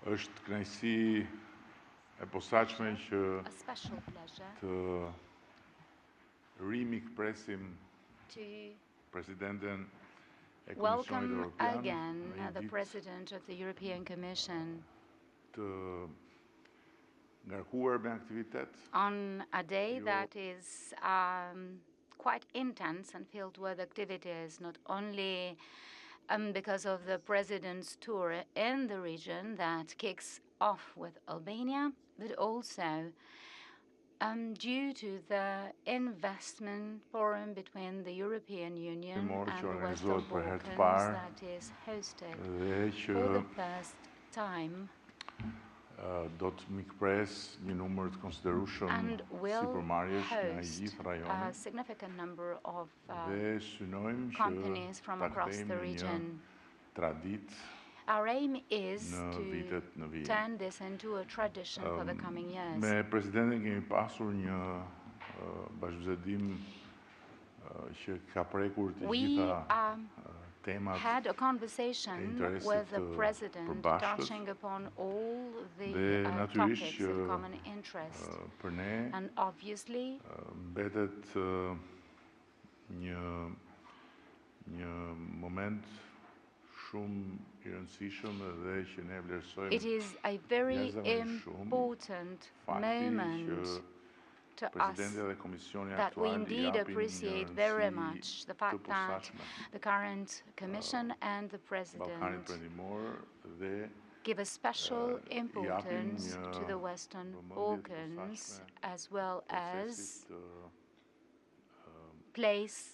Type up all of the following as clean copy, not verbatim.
Është kënaqësi e posaçme që a special pleasure të rimikpresim to presidenten e Komisionit welcome Evropian again në një the ditë President of the European Commission të ngarkuar me aktivitet, on a day Jo. that is quite intense and filled with activities, not only because of the President's tour in the region that kicks off with Albania, but also due to the investment forum between the European Union Timor, and që the Western organizohet për herë të Balkans parë that is hosted dhe që for the first time do të mikpres një numër të konsiderueshëm and will sipërmarrjesh nga i host gjithë a rajoni significant number of dhe synojmë që companies from ta across kthejmë the në një region. traditë Our aim is në to vitet në vijim. turn this into a tradition for the coming years. Me presidentin kemi pasur një bashkëbisedim që ka prekur të We gjitha temat had a conversation with the President touching upon all the dhe natyrisht topics që of common interest. për ne And obviously, mbetet një moment shumë i rëndësishëm dhe që ne vlerësojmë it is a very jashtëzakonisht shumë important fakti moment që to us Presidenti dhe Komisioni that we aktual i indeed japin appreciate një very rëndësi much the të fact that posaçme the current Commission and the Ballkanit President Perëndimor dhe give a special japin importance një to the Western vëmendje të Balkans posaçme as well as procesit të place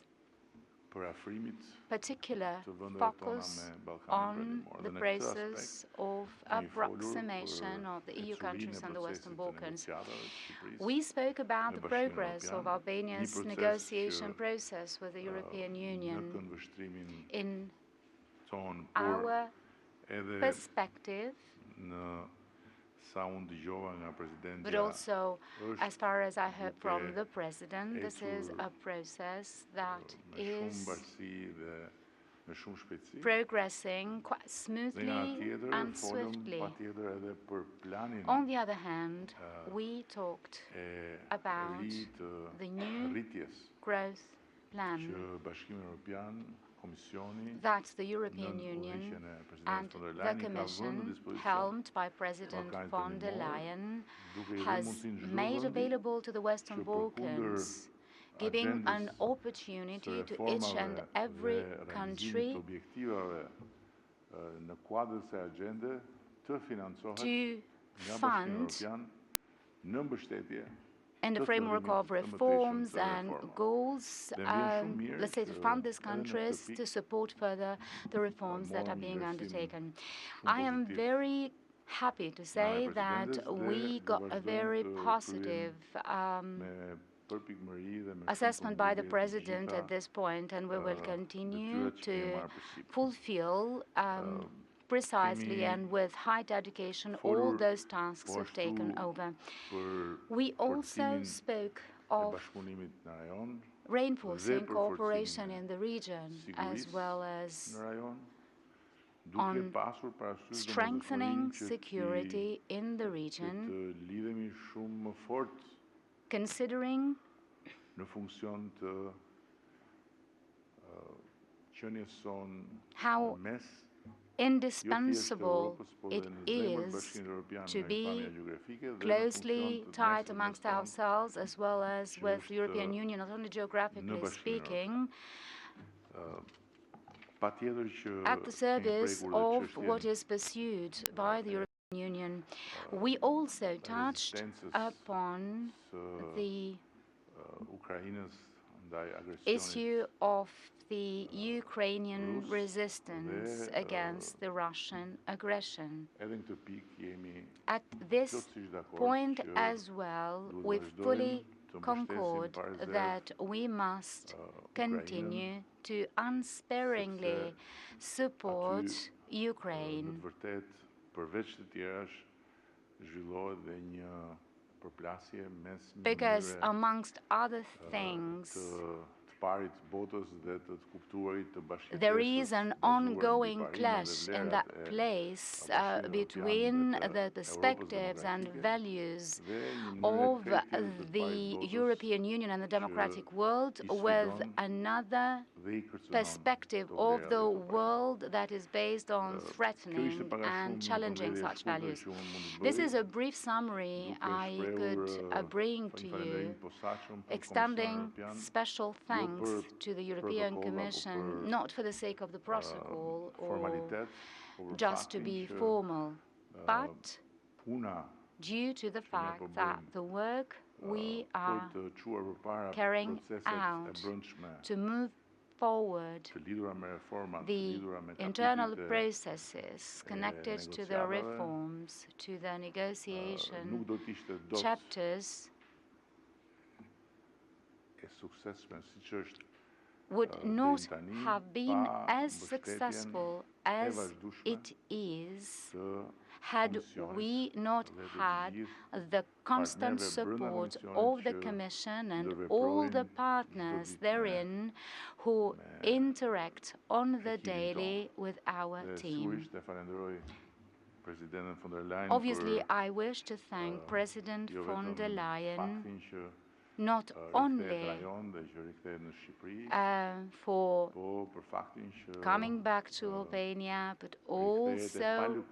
përafrimit particular të vendeve tona focus me Ballkanin on Perëndimor. the Dhe në këtë process aspekt of kemi folur approximation për of the EU ecurinë countries e and the Western procesit të Balkans. negociatave të Shqipërisë We spoke about me the Bashkimin progress of Evropian, një Albania's proces negotiation që process with the European në Union. këndvështrimin In ton, por our edhe perspective, në sa unë dëgjova nga but presidentja also as far as I heard from duke the President, this is a process that me shumë is mbarësi dhe me shumë shpejtësi. progressing quite Dhe nga smoothly ana tjetër and folëm swiftly. patjetër edhe për planin On the other hand, we talked e about ri të the new rritjes growth plan që Bashkimi Evropian, Komisioni that the European nën Union udhëheqjen e Presidentit and von der the Leyen i ka vënë në Commission, dispozicion helmed by President Ballkanit von der Perëndimor, Leyen, duke I dhënë has mundësinë çdo made vendi available to the Western që përkundër Balkans, giving an agendës opportunity së to each and reformave every dhe realizimit të country objektivave në kuadër të agjende të financohet to nga Bashkimi fund Evropian në mbështetje in the të framework thërimit of të mëtejshëm reforms të and reformave. goals, Dhe më vjen shumë mirë let's say, to që fund these edhe në countries këtë to pikë support further the reforms that are morëm një being vlerësim undertaken. shumë I am pozitiv very happy to say nga that Presidentes we dhe got a vazhdojmë very të positive kryejmë me përpikmëri dhe me shumë assessment by the përmbledhje të President gjitha at this point, and we will continue detyrat që kemi to marrë përsipër. fulfill precisely and with high dedication all those tasks we've taken over. Për We also forcimin spoke e of bashkëpunimit në rajon reinforcing dhe për cooperation forcimin in the region, as sigurisë well as në rajon, duke on pasur parasysh strengthening domosdoshmërinë që security in the që region, të lidhemi shumë më fort considering në funksion të qenies son how mes indispensable it is to be closely tied amongst ourselves, as well as with the European Union, not only geographically speaking, at the service of what is pursued by the European Union. We also touched upon the issue of the Ukrainian resistance against the Russian aggression. At this point as well, we fully concord that we must continue to unsparingly support Ukraine, because amongst other things, There is an ongoing clash in that place between the perspectives and values of the European Union and the democratic world with another perspective of the world that is based on threatening and challenging such values. This is a brief summary I could bring to you, extending special thanks to the European Commission, not for the sake of the protocol or just to be formal, but due to the fact that the work we are carrying out to move forward the internal processes connected to the reforms, to the negotiation chapters would not have been as successful as it is had we not had the constant support of the Commission and all the partners therein who interact on the daily with our team. Obviously, I wish to thank President von der Leyen not only for coming back to Albania, but also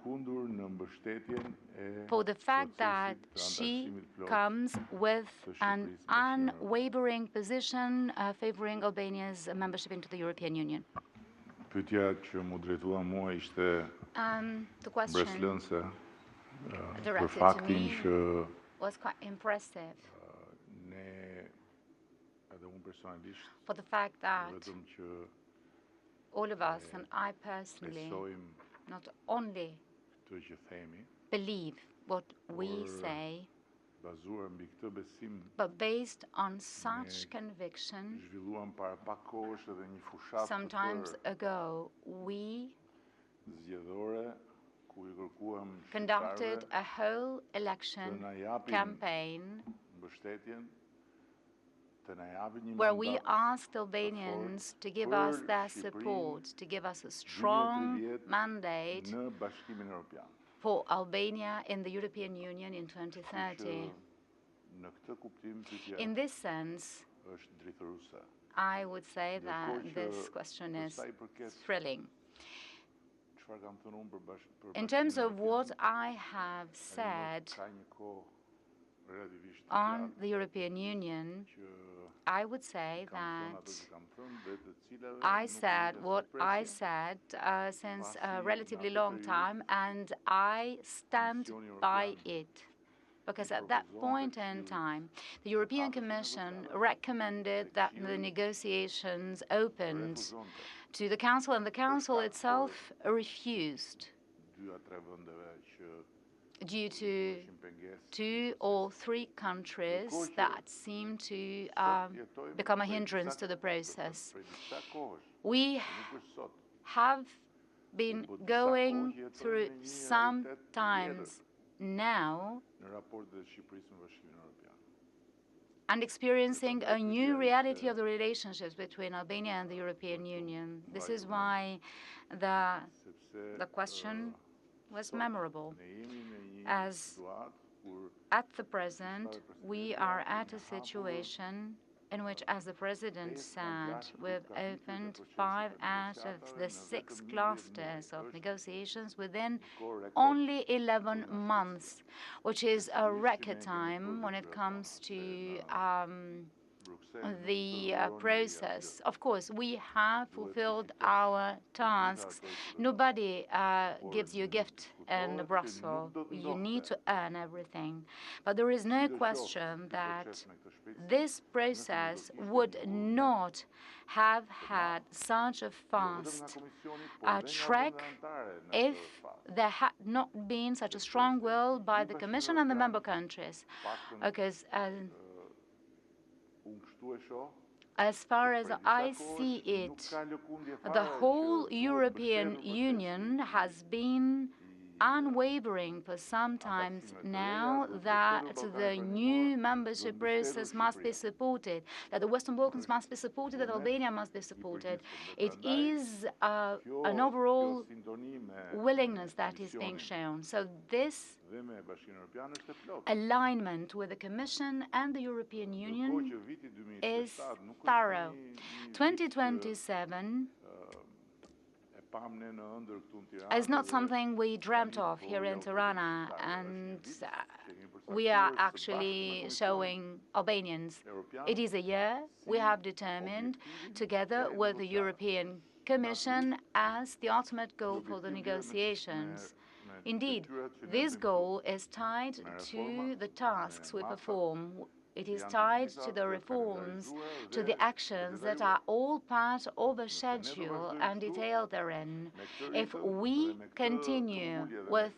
for the fact that she comes with an unwavering position favoring Albania's membership into the European Union. The question directed to me was quite impressive for the fact that all of us, and I personally, not only believe what we say, but based on such conviction, some time ago we conducted a whole election campaign where we asked Albanians to give us their support, to give us a strong mandate for Albania in the European Union in 2030. In this sense, I would say that this question is thrilling. In terms of what I have said on the European Union, I would say that I said what I said since a relatively long time, and I stand by it. Because at that point in time, the European Commission recommended that the negotiations opened to the Council, and the Council itself refused due to 2 or 3 countries that seem to become a hindrance to the process. We have been going through some times now and experiencing a new reality of the relationships between Albania and the European Union. This is why the question was memorable, as at the present we are at a situation in which, as the President said, we've opened 5 out of the 6 clusters of negotiations within only 11 months, which is a record time when it comes to the process. Of course, we have fulfilled our tasks. Nobody gives you a gift in Brussels. You need to earn everything. But there is no question that this process would not have had such a fast track if there had not been such a strong will by the Commission and the member countries. Because as far as I see it, the whole European Union has been unwavering for some time now that the new membership process must be supported, that the Western Balkans must be supported, that Albania must be supported. It is an overall willingness that is being shown. So this alignment with the Commission and the European Union is thorough. 2027 is not something we dreamt of here in Tirana, and we are actually showing Albanians. It is a year we have determined, together with the European Commission, as the ultimate goal for the negotiations. Indeed, this goal is tied to the tasks we perform. It is tied to the reforms, to the actions that are all part of a schedule and detailed therein. If we continue with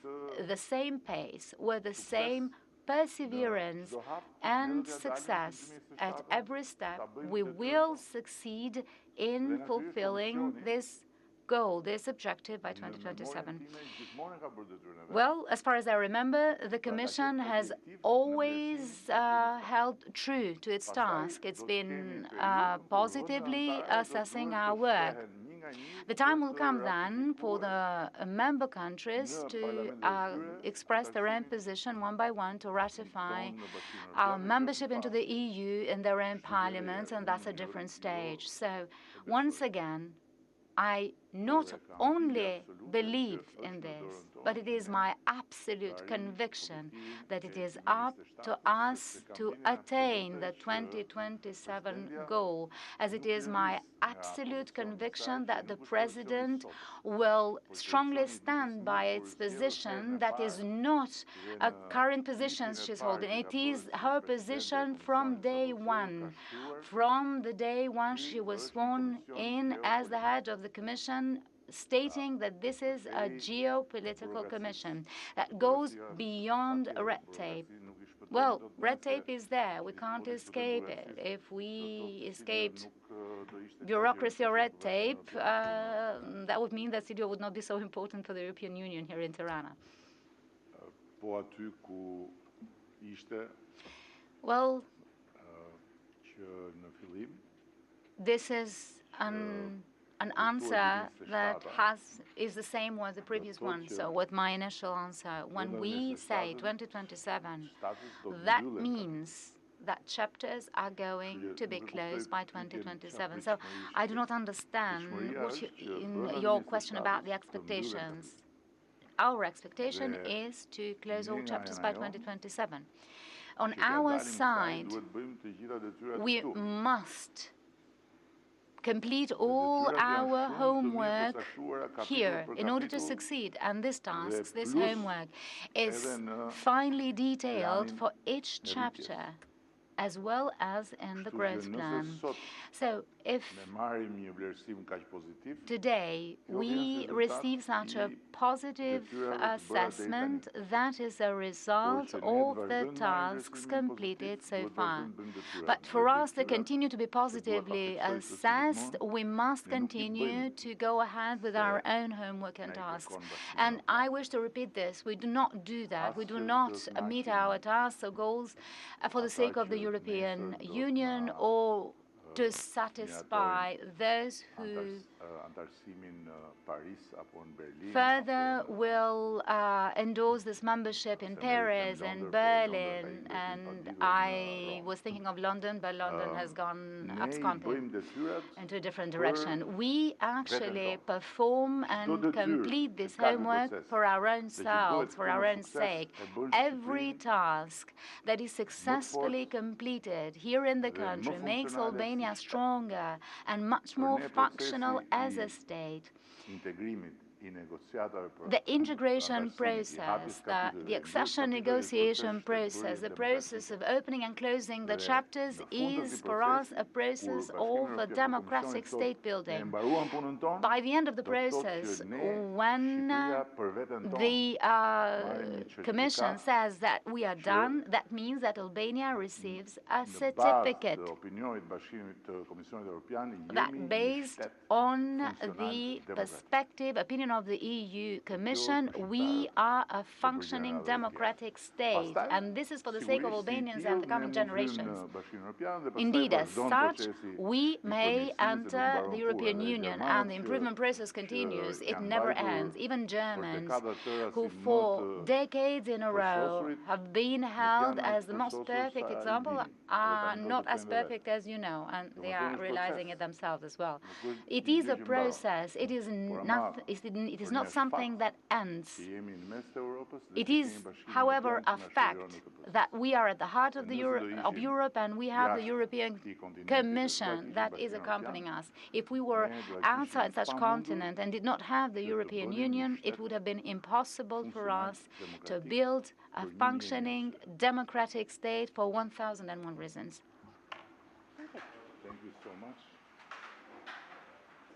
the same pace, with the same perseverance and success at every step, we will succeed in fulfilling this goal, this objective by 2027. Well, as far as I remember, the Commission has always held true to its task. It's been positively assessing our work. The time will come then for the member countries to express their own position one by one to ratify our membership into the EU in their own parliaments, and that's a different stage. So, once again, I not only believe in this, but it is my absolute conviction that it is up to us to attain the 2027 goal, as it is my absolute conviction that the President will strongly stand by its position. That is not a current position she's holding. It is her position from day one. From the day one she was sworn in as the head of the Commission, stating that this is a geopolitical commission that goes beyond red tape. Well, red tape is there. We can't escape it. If we escaped bureaucracy or red tape, that would mean that Syria would not be so important for the European Union here in Tirana. Well, this is an answer that is the same as the previous one. So with my initial answer, when we say 2027, that means that chapters are going to be closed by 2027. So I do not understand your question about the expectations. Our expectation is to close all chapters by 2027. On our side, we must complete all our homework here in order to succeed. And this task, this homework, is finely detailed for each chapter, as well as in the growth plan. So if today we receive such a positive assessment, that is a result of the tasks completed so far. But for us to continue to be positively assessed, we must continue to go ahead with our own homework and tasks. And I wish to repeat this. We do not do that. We do not meet our tasks or goals for the sake of the European Union or to satisfy those who further will endorse this membership in Paris and Berlin. And I was thinking of London, but London has gone absconding into a different direction. We actually perform and complete this homework for our own selves, for our own sake. Every task that is successfully completed here in the country makes Albania stronger and much more functional as a state. The integration process, the accession negotiation process, the process of opening and closing the chapters is for us a process of a democratic state building. By the end of the process, when the Commission says that we are done, that means that Albania receives a certificate that, based on the perspective, opinion of the EU Commission, we are a functioning democratic state, and this is for the sake of Albanians and the coming generations. Indeed, as such, we may enter the European Union, and the improvement process continues. It never ends. Even Germans, who for decades in a row have been held as the most perfect example, are not as perfect as you know, and they are realizing it themselves as well. It is a process. It is not something that ends. It is, however, a fact that we are at the heart of Europe, and we have the European Commission that is accompanying us. If we were outside such continent and did not have the European Union, it would have been impossible for us to build a functioning democratic state for 1001 reasons. Thank you so much.